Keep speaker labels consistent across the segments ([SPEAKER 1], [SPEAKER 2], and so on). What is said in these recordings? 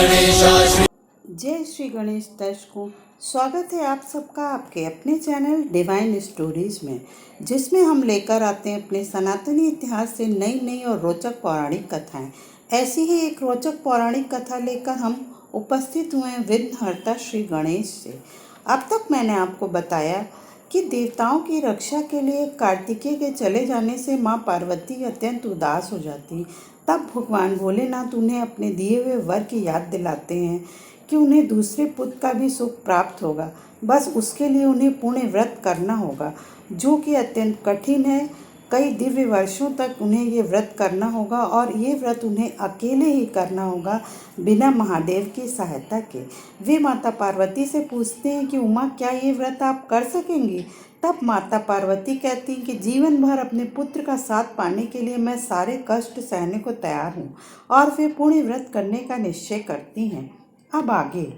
[SPEAKER 1] जय श्री गणेश दर्शकों, स्वागत है आप सबका आपके अपने चैनल डिवाइन स्टोरीज में, जिसमें हम लेकर आते हैं अपने सनातनी इतिहास से नई नई और रोचक पौराणिक कथाएं। ऐसी ही एक रोचक पौराणिक कथा लेकर हम उपस्थित हुए हैं विघ्नहर्ता श्री गणेश से। अब तक मैंने आपको बताया कि देवताओं की रक्षा के लिए कार्तिकेय के चले जाने से माँ पार्वती अत्यंत उदास हो जाती। तब भगवान भोलेनाथ उन्हें अपने दिए हुए वर की याद दिलाते हैं कि उन्हें दूसरे पुत्र का भी सुख प्राप्त होगा। बस उसके लिए उन्हें पुण्य व्रत करना होगा, जो कि अत्यंत कठिन है। कई दिव्य वर्षों तक उन्हें ये व्रत करना होगा और ये व्रत उन्हें अकेले ही करना होगा, बिना महादेव की सहायता के। वे माता पार्वती से पूछते हैं कि उमा, क्या ये व्रत आप कर सकेंगी? तब माता पार्वती कहती हैं कि जीवन भर अपने पुत्र का साथ पाने के लिए मैं सारे कष्ट सहने को तैयार हूँ, और वे पुण्य व्रत करने का निश्चय करती हैं। अब आगे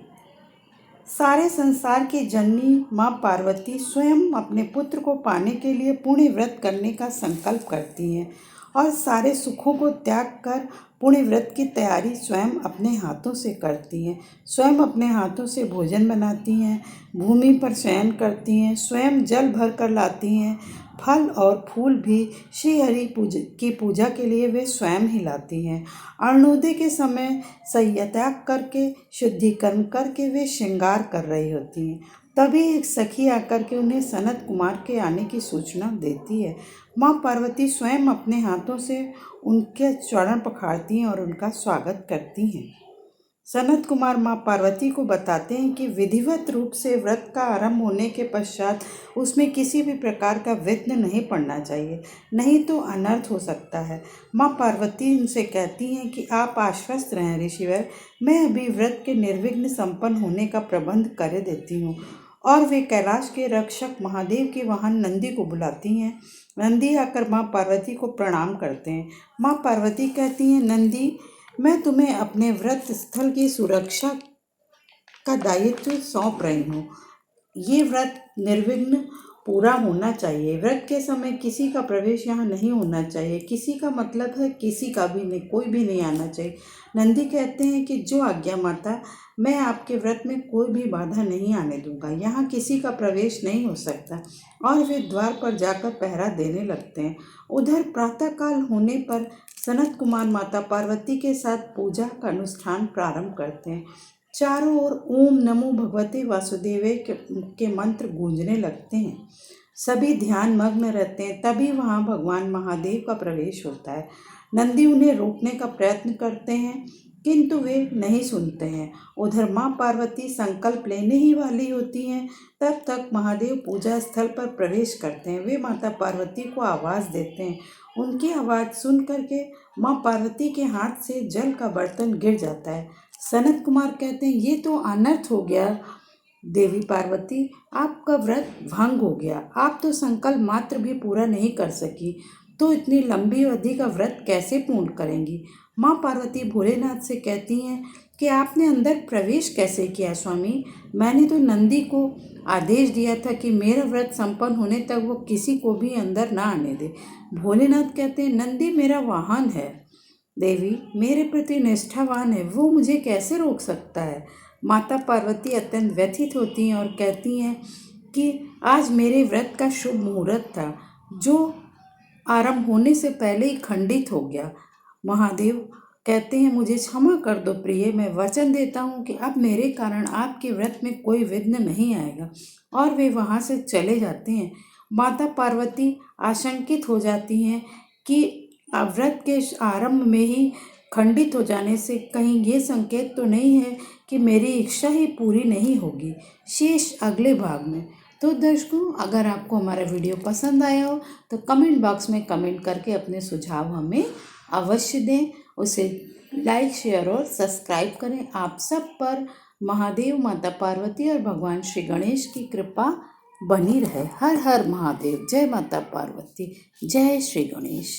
[SPEAKER 1] सारे संसार की जननी माँ पार्वती स्वयं अपने पुत्र को पाने के लिए पुण्य व्रत करने का संकल्प करती हैं और सारे सुखों को त्याग कर पुण्य व्रत की तैयारी स्वयं अपने हाथों से करती हैं। स्वयं अपने हाथों से भोजन बनाती हैं, भूमि पर शयन करती हैं, स्वयं जल भर कर लाती हैं, फल और फूल भी श्री हरि की पूजा के लिए वे स्वयं ही लाती हैं। अरुणोदय के समय सय्यात्याग करके शुद्धिकरण करके वे श्रृंगार कर रही होती हैं। तभी एक सखी आकर के उन्हें सनत कुमार के आने की सूचना देती है। माँ पार्वती स्वयं अपने हाथों से उनके चरण पखारती हैं और उनका स्वागत करती हैं। सनत कुमार माँ पार्वती को बताते हैं कि विधिवत रूप से व्रत का आरंभ होने के पश्चात उसमें किसी भी प्रकार का विघ्न नहीं पड़ना चाहिए, नहीं तो अनर्थ हो सकता है। माँ पार्वती उनसे कहती हैं कि आप आश्वस्त रहें ऋषिवर, मैं अभी व्रत के निर्विघ्न संपन्न होने का प्रबंध कर देती हूँ। और वे कैलाश के रक्षक महादेव के वाहन नंदी को बुलाती हैं। नंदी आकर माँ पार्वती को प्रणाम करते हैं। माँ पार्वती कहती हैं, नंदी, मैं तुम्हें अपने व्रत स्थल की सुरक्षा का दायित्व सौंप रही हूँ। ये व्रत निर्विघ्न पूरा होना चाहिए। व्रत के समय किसी का प्रवेश यहाँ नहीं होना चाहिए। किसी का मतलब है किसी का भी नहीं, कोई भी नहीं आना चाहिए। नंदी कहते हैं कि जो आज्ञा माता, मैं आपके व्रत में कोई भी बाधा नहीं आने दूंगा। यहाँ किसी का प्रवेश नहीं हो सकता। और वे द्वार पर जाकर पहरा देने लगते हैं। उधर प्रातःकाल होने पर सनत कुमार माता पार्वती के साथ पूजा का अनुष्ठान प्रारंभ करते हैं। चारों ओर ओम नमो भगवते वासुदेवे के मंत्र गूंजने लगते हैं। सभी ध्यान मग्न रहते हैं। तभी वहाँ भगवान महादेव का प्रवेश होता है। नंदी उन्हें रोकने का प्रयत्न करते हैं, किंतु वे नहीं सुनते हैं। उधर माँ पार्वती संकल्प लेने ही वाली होती हैं, तब तक महादेव पूजा स्थल पर प्रवेश करते हैं। वे माता पार्वती को आवाज़ देते हैं। उनकी आवाज़ सुन करके माँ पार्वती के हाथ से जल का बर्तन गिर जाता है। सनत कुमार कहते हैं, ये तो अनर्थ हो गया देवी पार्वती, आपका व्रत भंग हो गया। आप तो संकल्प मात्र भी पूरा नहीं कर सकी, तो इतनी लंबी अवधि का व्रत कैसे पूर्ण करेंगी? माँ पार्वती भोलेनाथ से कहती हैं कि आपने अंदर प्रवेश कैसे किया स्वामी? मैंने तो नंदी को आदेश दिया था कि मेरा व्रत संपन्न होने तक वो किसी को भी अंदर ना आने दे। भोलेनाथ कहते हैं, नंदी मेरा वाहन है देवी, मेरे प्रति निष्ठावान है, वो मुझे कैसे रोक सकता है? माता पार्वती अत्यंत व्यथित होती हैं और कहती हैं कि आज मेरे व्रत का शुभ मुहूर्त था, जो आरंभ होने से पहले ही खंडित हो गया। महादेव कहते हैं, मुझे क्षमा कर दो प्रिय, मैं वचन देता हूँ कि अब मेरे कारण आपके व्रत में कोई विघ्न नहीं आएगा। और वे वहाँ से चले जाते हैं। माता पार्वती आशंकित हो जाती हैं कि व्रत के आरंभ में ही खंडित हो जाने से कहीं ये संकेत तो नहीं है कि मेरी इच्छा ही पूरी नहीं होगी। शेष अगले भाग में। तो दर्शकों, अगर आपको हमारा वीडियो पसंद आया हो तो कमेंट बॉक्स में कमेंट करके अपने सुझाव हमें अवश्य दें। उसे लाइक, शेयर और सब्सक्राइब करें। आप सब पर महादेव, माता पार्वती और भगवान श्री गणेश की कृपा बनी रहे। हर हर महादेव। जय माता पार्वती, जय श्री गणेश।